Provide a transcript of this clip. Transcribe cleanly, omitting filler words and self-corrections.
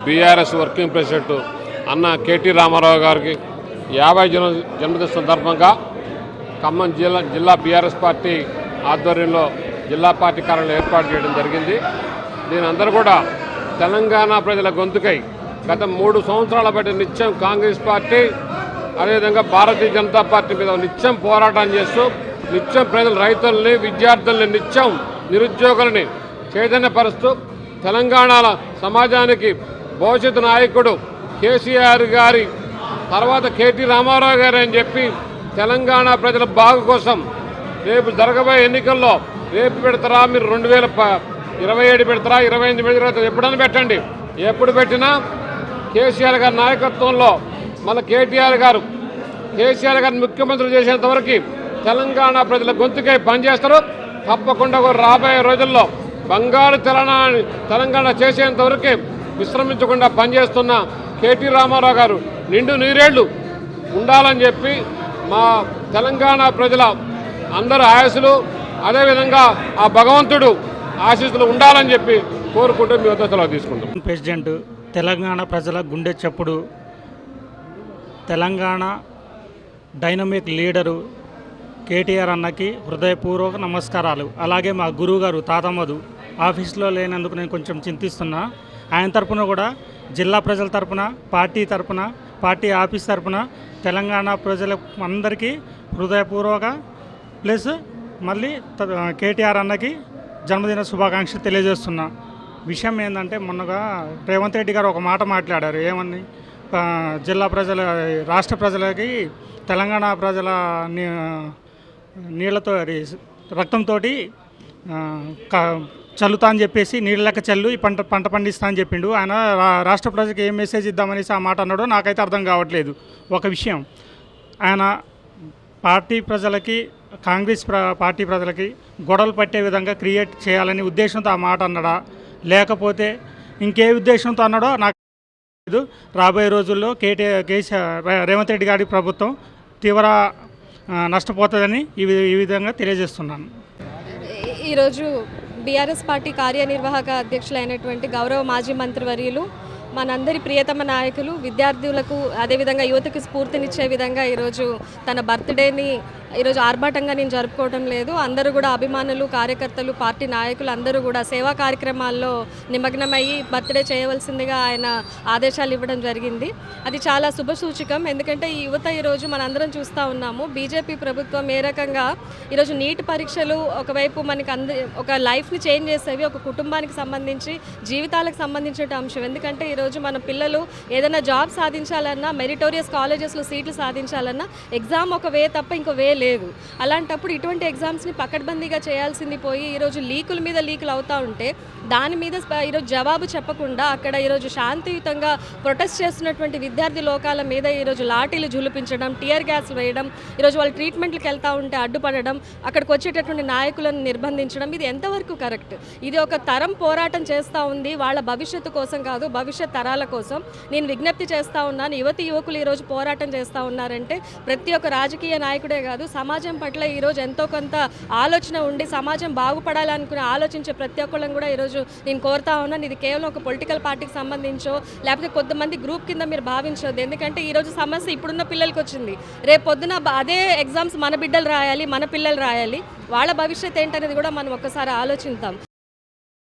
BRS working president అన్న KT Ramarao గారికి 50వ జన్మదిన సందర్భంగా ఖమ్మం జిల్లా బీఆర్ఎస్ పార్టీ ఆధ్వర్యంలో జిల్లా పార్టీ కార్యాలయం ఏర్పాటు చేయడం జరిగింది. దీని అందరూ కూడా తెలంగాణ ప్రజల గొంతుకై గత 3 సంవత్సరాల బట్టి నిత్యం కాంగ్రెస్ పార్టీ అదేవిధంగా భారతీయ జనతా పార్టీ మీద నిత్యం పోరాటం చేస్తూ నిత్యం ప్రజల రైతుల్ని విద్యార్థుల్ని నిత్యం నిరుద్యోగులని చైతన్యపరుస్తూ తెలంగాణ సమాజానికి భవిష్యత్తు నాయకుడు కేసీఆర్ గారి తర్వాత కేటీ రామారావు గారు అని చెప్పి తెలంగాణ ప్రజల బాగు కోసం రేపు జరగబోయే ఎన్నికల్లో రేపు పెడతారా, మీరు 2027 పెడతారా, 28 పెడతారా, ఎప్పుడైనా పెట్టండి. ఎప్పుడు పెట్టినా కేసీఆర్ గారి నాయకత్వంలో మళ్ళీ కేసీఆర్ గారిని ముఖ్యమంత్రి చేసేంత వరకు తెలంగాణ ప్రజల గొంతుకై పనిచేస్తారు. తప్పకుండా రాబోయే రోజుల్లో బంగారు తెలంగాణ చేసేంత వరకు విశ్రమించకుండా పనిచేస్తున్న కేటీ రామారావు గారు నిండు నూరేళ్లు ఉండాలని చెప్పి మా తెలంగాణ ప్రజల అందరూ ఆశీస్సులు అదేవిధంగా ఆ భగవంతుడు ఆశీస్సులు ఉండాలని చెప్పి కోరుకుంటూ మీ వద్ద సెలవు తీసుకుంటాం. ప్రెసిడెంట్ తెలంగాణ ప్రజల గుండె చప్పుడు, తెలంగాణ డైనమిక్ లీడరు కేటీఆర్ అన్నకి హృదయపూర్వక నమస్కారాలు. అలాగే మా గురువు గారు తాతమ్మదు ఆఫీస్లో లేనందుకు నేను కొంచెం చింతిస్తున్నా. ఆయన తరపున కూడా జిల్లా ప్రజల తరపున, పార్టీ ఆఫీస్ తరపున తెలంగాణ ప్రజల అందరికీ హృదయపూర్వక ప్లస్ మళ్ళీ కేటీఆర్ అన్నకి జన్మదిన శుభాకాంక్షలు తెలియజేస్తున్నా. విషయం ఏంటంటే మొన్నగా రేవంత్ రెడ్డి గారు ఒక మాట మాట్లాడారు. ఏమని రాష్ట్ర ప్రజలకి తెలంగాణ ప్రజల నీళ్లతో రక్తంతో చల్లుతా అని చెప్పేసి నీళ్ళ లెక్క చల్లు ఈ పంట పండిస్తా అని చెప్పిండు. ఆయన రాష్ట్ర ప్రజలకు ఏం మెసేజ్ ఇద్దామనేసి ఆ మాట అన్నాడో నాకైతే అర్థం కావట్లేదు. ఒక విషయం, ఆయన పార్టీ ప్రజలకి కాంగ్రెస్ పార్టీ ప్రజలకి గొడవలు పట్టే విధంగా క్రియేట్ చేయాలని ఉద్దేశంతో ఆ మాట అన్నాడా, లేకపోతే ఇంకే ఉద్దేశంతో అన్నాడో నాకు తెలియదు. రాబోయే రోజుల్లో రేవంత్ రెడ్డి గారి ప్రభుత్వం తీవ్ర నష్టపోతుందని ఈ విధంగా తెలియజేస్తున్నాను. ఈరోజు బీఆర్ఎస్ పార్టీ కార్యనిర్వాహక అధ్యక్షులైనటువంటి గౌరవ మాజీ మంత్రివర్యులు, మనందరి ప్రియతమ నాయకులు, విద్యార్థులకు అదేవిధంగా యువతకు స్ఫూర్తినిచ్చే విధంగా ఈరోజు తన బర్త్డేని ఈరోజు ఆర్భాటంగా నేను జరుపుకోవడం లేదు. అందరూ కూడా అభిమానులు, కార్యకర్తలు, పార్టీ నాయకులు అందరూ కూడా సేవా కార్యక్రమాల్లో నిమగ్నమయ్యి బర్త్డే చేయవలసిందిగా ఆయన ఆదేశాలు ఇవ్వడం జరిగింది. అది చాలా శుభసూచకం. ఎందుకంటే ఈ యువత ఈరోజు మనందరం చూస్తూ ఉన్నాము. బీజేపీ ప్రభుత్వం ఏ రకంగా ఈరోజు నీట్ పరీక్షలు ఒకవైపు మనకి ఒక లైఫ్ని చేంజ్ చేసేవి, ఒక కుటుంబానికి సంబంధించి జీవితాలకు సంబంధించిన అంశం. ఎందుకంటే ఈరోజు మన పిల్లలు ఏదైనా జాబ్ సాధించాలన్నా, మెరిటోరియస్ కాలేజెస్లో సీట్లు సాధించాలన్నా ఎగ్జామ్ ఒక వే తప్ప ఇంకో వే లేదు. అలాంటప్పుడు ఇటువంటి ఎగ్జామ్స్ని పకడ్బందీగా చేయాల్సింది పోయి ఈరోజు లీకుల మీద లీకులు అవుతూ ఉంటే దాని మీద ఈరోజు జవాబు చెప్పకుండా అక్కడ ఈరోజు శాంతియుతంగా ప్రొటెస్ట్ చేస్తున్నటువంటి విద్యార్థి లోకాల మీద ఈరోజు లాఠీలు జులిపించడం, టియర్ గ్యాస్ వేయడం, ఈరోజు వాళ్ళు ట్రీట్మెంట్లకు వెళ్తూ ఉంటే అడ్డుపడడం, అక్కడికి వచ్చేటటువంటి నాయకులను నిర్బంధించడం, ఇది ఎంతవరకు కరెక్ట్? ఇది ఒక తరం పోరాటం చేస్తూ ఉంది, వాళ్ళ భవిష్యత్తు కోసం కాదు, భవిష్యత్ తరాల కోసం. నేను విజ్ఞప్తి చేస్తూ ఉన్నాను, యువకులు ఈరోజు పోరాటం చేస్తూ ఉన్నారంటే ప్రతి ఒక్క రాజకీయ నాయకుడే కాదు, సమాజం పట్ల ఈరోజు ఎంతో కొంత ఆలోచన ఉండి సమాజం బాగుపడాలనుకుని ఆలోచించే ప్రతి ఒక్కళ్ళని కూడా ఈరోజు నేను కోరుతా ఉన్నాను. ఇది కేవలం ఒక పొలిటికల్ పార్టీకి సంబంధించో లేకపోతే కొంతమంది గ్రూప్ కింద మీరు భావించవద్దు. ఎందుకంటే ఈరోజు సమస్య ఇప్పుడున్న పిల్లలకి వచ్చింది, రేపు పొద్దున అదే ఎగ్జామ్స్ మన బిడ్డలు రాయాలి, మన పిల్లలు రాయాలి. వాళ్ళ భవిష్యత్ ఏంటనేది కూడా మనం ఒక్కసారి ఆలోచిద్దాం.